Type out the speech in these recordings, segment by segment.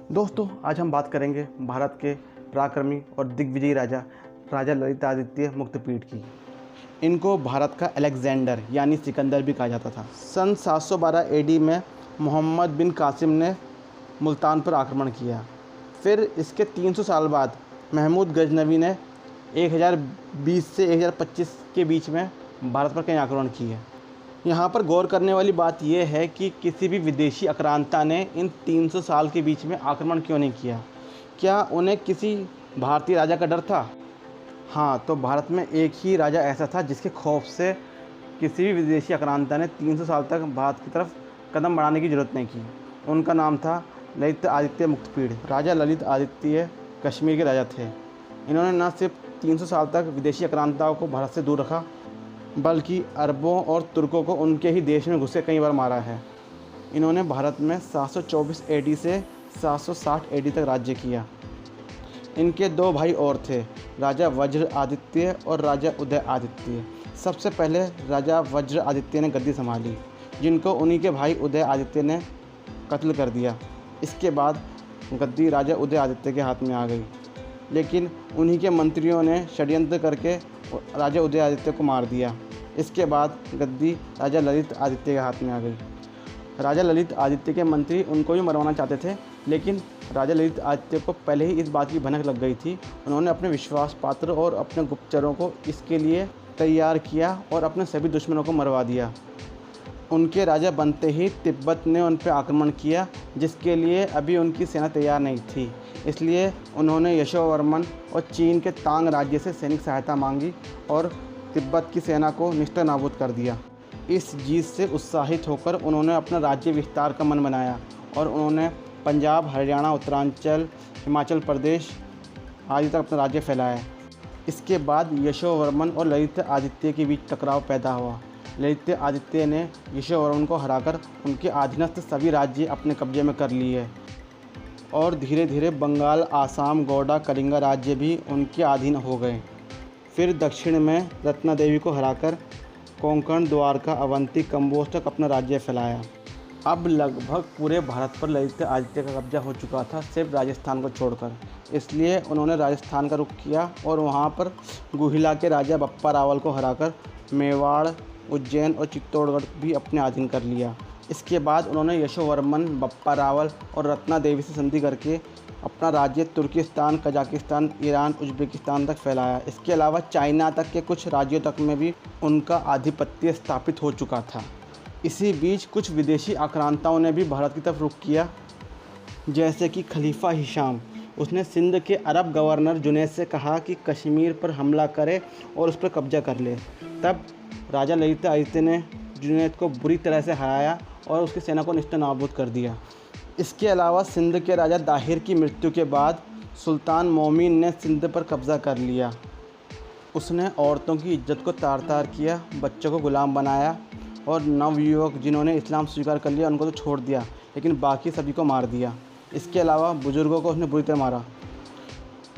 दोस्तों, आज हम बात करेंगे भारत के पराक्रमी और दिग्विजयी राजा राजा ललित आदित्य मुक्तपीड़ की। इनको भारत का अलेक्जेंडर यानी सिकंदर भी कहा जाता था। सन 712 एडी में मोहम्मद बिन कासिम ने मुल्तान पर आक्रमण किया। फिर इसके 300 साल बाद महमूद गजनवी ने 1020 से 1025 के बीच में भारत पर कई आक्रमण किए। यहाँ पर गौर करने वाली बात यह है कि किसी भी विदेशी आक्रांता ने इन 300 साल के बीच में आक्रमण क्यों नहीं किया। क्या उन्हें किसी भारतीय राजा का डर था? हाँ, तो भारत में एक ही राजा ऐसा था जिसके खौफ से किसी भी विदेशी आक्रांता ने 300 साल तक भारत की तरफ कदम बढ़ाने की ज़रूरत नहीं की। उनका नाम था ललित आदित्य मुक्तपीड़। राजा ललित आदित्य कश्मीर के राजा थे। इन्होंने न सिर्फ 300 साल तक विदेशी आक्रांताओं को भारत से दूर रखा, बल्कि अरबों और तुर्कों को उनके ही देश में घुसे कई बार मारा है। इन्होंने भारत में 724 एडी से 760 एडी तक राज्य किया। इनके दो भाई और थे, राजा वज्र आदित्य और राजा उदय आदित्य। सबसे पहले राजा वज्र आदित्य ने गद्दी संभाली, जिनको उन्हीं के भाई उदय आदित्य ने कत्ल कर दिया। इसके बाद गद्दी राजा उदय आदित्य के हाथ में आ गई, लेकिन उन्हीं के मंत्रियों ने षड्यंत्र करके राजा उदय आदित्य को मार दिया। इसके बाद गद्दी राजा ललित आदित्य के हाथ में आ गई। राजा ललित आदित्य के मंत्री उनको भी मरवाना चाहते थे, लेकिन राजा ललित आदित्य को पहले ही इस बात की भनक लग गई थी। उन्होंने अपने विश्वास पात्र और अपने गुप्तचरों को इसके लिए तैयार किया और अपने सभी दुश्मनों को मरवा दिया। उनके राजा बनते ही तिब्बत ने उन पर आक्रमण किया, जिसके लिए अभी उनकी सेना तैयार नहीं थी। इसलिए उन्होंने यशोवर्मन और चीन के तांग राज्य से सैनिक सहायता मांगी और तिब्बत की सेना को निस्तर नाबूद कर दिया। इस जीत से उत्साहित होकर उन्होंने अपना राज्य विस्तार का मन बनाया और उन्होंने पंजाब, हरियाणा, उत्तरांचल, हिमाचल प्रदेश आदि तक अपना राज्य फैलाया। इसके बाद यशोवर्मन और ललित आदित्य के बीच टकराव पैदा हुआ। ललित आदित्य ने यशोवर्मन को हराकर उनके अधीनस्थ सभी राज्य अपने कब्जे में कर लिए और धीरे धीरे बंगाल, आसाम, गौड़ा, कलिंगा राज्य भी उनके अधीन हो गए। फिर दक्षिण में रत्नादेवी को हराकर कोंकण, द्वारका, अवंती, कम्बोज तक अपना राज्य फैलाया। अब लगभग पूरे भारत पर ललित आदित्य का कब्जा हो चुका था, सिर्फ राजस्थान को छोड़कर। इसलिए उन्होंने राजस्थान का रुख किया और वहाँ पर गुहिला के राजा बप्पा रावल को हराकर मेवाड़, उज्जैन और चित्तौड़गढ़ भी अपने अधीन कर लिया। इसके बाद उन्होंने यशोवर्मन, बप्पा रावल और रत्ना देवी से संधि करके अपना राज्य तुर्किस्तान, कजाकिस्तान, ईरान, उज़्बेकिस्तान तक फैलाया। इसके अलावा चाइना तक के कुछ राज्यों तक में भी उनका आधिपत्य स्थापित हो चुका था। इसी बीच कुछ विदेशी आक्रांताओं ने भी भारत की तरफ रुख किया, जैसे कि खलीफा हिशाम। उसने सिंध के अरब गवर्नर जुनैद से कहा कि कश्मीर पर हमला करे और उस पर कब्जा कर ले। तब राजा ललित आदित्य ने जुनैद को बुरी तरह से हराया और उसकी सेना को निस्तर नाबूद कर दिया। इसके अलावा सिंध के राजा दाहिर की मृत्यु के बाद सुल्तान मोमिन ने सिंध पर कब्ज़ा कर लिया। उसने औरतों की इज्जत को तार तार किया, बच्चों को गुलाम बनाया और नवयुवक जिन्होंने इस्लाम स्वीकार कर लिया उनको तो छोड़ दिया, लेकिन बाकी सभी को मार दिया। इसके अलावा बुज़ुर्गों को उसने बुरी तरह मारा।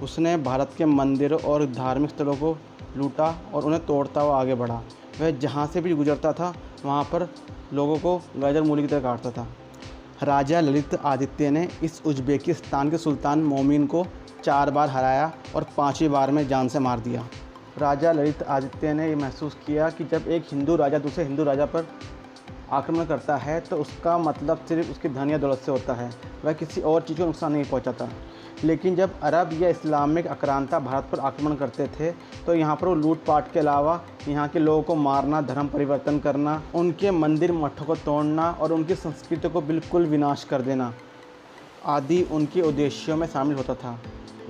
उसने भारत के मंदिरों और धार्मिक स्थलों को लूटा और उन्हें तोड़ता हुआ आगे बढ़ा। वह जहाँ से भी गुजरता था वहाँ पर लोगों को गाजर मूली की तरह काटता था। राजा ललित आदित्य ने इस उज़्बेकिस्तान के सुल्तान मोमिन को 4 बार हराया और 5वीं बार में जान से मार दिया। राजा ललित आदित्य ने ये महसूस किया कि जब एक हिंदू राजा दूसरे हिंदू राजा पर आक्रमण करता है तो उसका मतलब सिर्फ उसकी धन या दौलत से होता है, वह किसी और चीज़ को नुकसान नहीं पहुंचाता। लेकिन जब अरब या इस्लामिक आक्रांता भारत पर आक्रमण करते थे तो यहाँ पर वो लूटपाट के अलावा यहाँ के लोगों को मारना, धर्म परिवर्तन करना, उनके मंदिर मठों को तोड़ना और उनकी संस्कृति को बिल्कुल विनाश कर देना आदि उनके उद्देश्यों में शामिल होता था।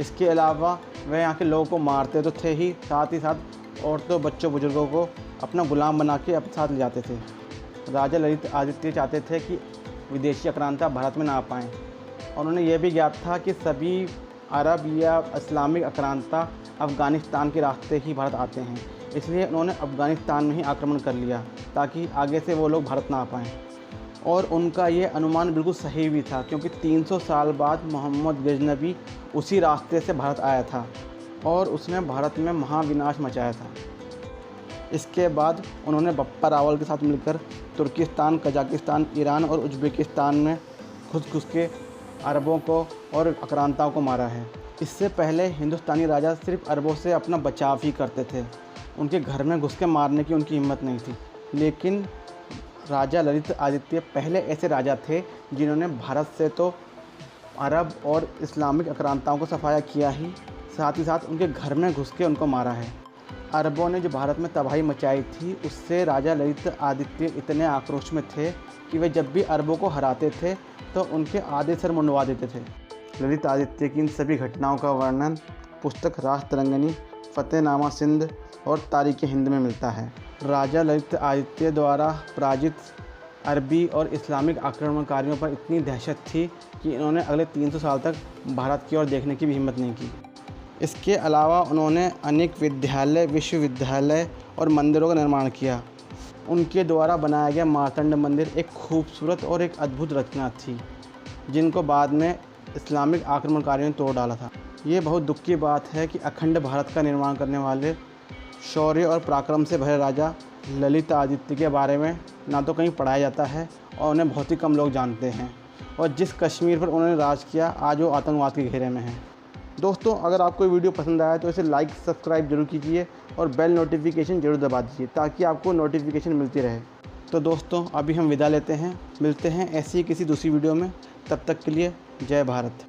इसके अलावा वह यहाँ के लोगों को मारते तो थे ही, साथ ही साथ औरतों, बच्चों, बुजुर्गों को अपना गुलाम बना के अपने साथ ले जाते थे। राजा ललित आदित्य चाहते थे कि विदेशी आक्रांता भारत में ना आ पाएँ और उन्हें यह भी ज्ञात था कि सभी अरब या इस्लामिक आक्रांता अफ़गानिस्तान के रास्ते ही भारत आते हैं। इसलिए उन्होंने अफ़गानिस्तान में ही आक्रमण कर लिया ताकि आगे से वो लोग भारत ना आ पाएँ। और उनका ये अनुमान बिल्कुल सही भी था, क्योंकि 300 साल बाद मोहम्मद गजनवी उसी रास्ते से भारत आया था और उसने भारत में महाविनाश मचाया था। इसके बाद उन्होंने बप्पा रावल के साथ मिलकर तुर्किस्तान, कजाकिस्तान, ईरान और उज़्बेकिस्तान में घुस के अरबों को और आक्रांताओं को मारा है। इससे पहले हिंदुस्तानी राजा सिर्फ अरबों से अपना बचाव ही करते थे, उनके घर में घुस के मारने की उनकी हिम्मत नहीं थी। लेकिन राजा ललित आदित्य पहले ऐसे राजा थे जिन्होंने भारत से तो अरब और इस्लामिक आक्रांताओं को सफाया किया ही, साथ ही साथ उनके घर में घुस के उनको मारा है। अरबों ने जो भारत में तबाही मचाई थी, उससे राजा ललित आदित्य इतने आक्रोश में थे कि वे जब भी अरबों को हराते थे तो उनके आधे सर मुंडवा देते थे। ललित आदित्य की इन सभी घटनाओं का वर्णन पुस्तक राष्ट्रतरंगिणी, फतेहनामा सिंध और तारीख़ हिंद में मिलता है। राजा ललित आदित्य द्वारा पराजित अरबी और इस्लामिक आक्रमणकारियों पर इतनी दहशत थी कि इन्होंने अगले 300 साल तक भारत की ओर देखने की भी हिम्मत नहीं की। इसके अलावा उन्होंने अनेक विद्यालय, विश्वविद्यालय और मंदिरों का निर्माण किया। उनके द्वारा बनाया गया मार्तंड मंदिर एक खूबसूरत और एक अद्भुत रचना थी, जिनको बाद में इस्लामिक आक्रमणकारियों ने तोड़ डाला था। ये बहुत दुख की बात है कि अखंड भारत का निर्माण करने वाले शौर्य और पराक्रम से भरे राजा ललित आदित्य के बारे में ना तो कहीं पढ़ाया जाता है और उन्हें बहुत ही कम लोग जानते हैं, और जिस कश्मीर पर उन्होंने राज किया आज वो आतंकवाद के घेरे में है। दोस्तों, अगर आपको वीडियो पसंद आया तो इसे लाइक, सब्सक्राइब जरूर कीजिए और बेल नोटिफिकेशन जरूर दबा दीजिए ताकि आपको नोटिफिकेशन मिलती रहे। तो दोस्तों, अभी हम विदा लेते हैं, मिलते हैं ऐसी ही किसी दूसरी वीडियो में। तब तक के लिए जय भारत।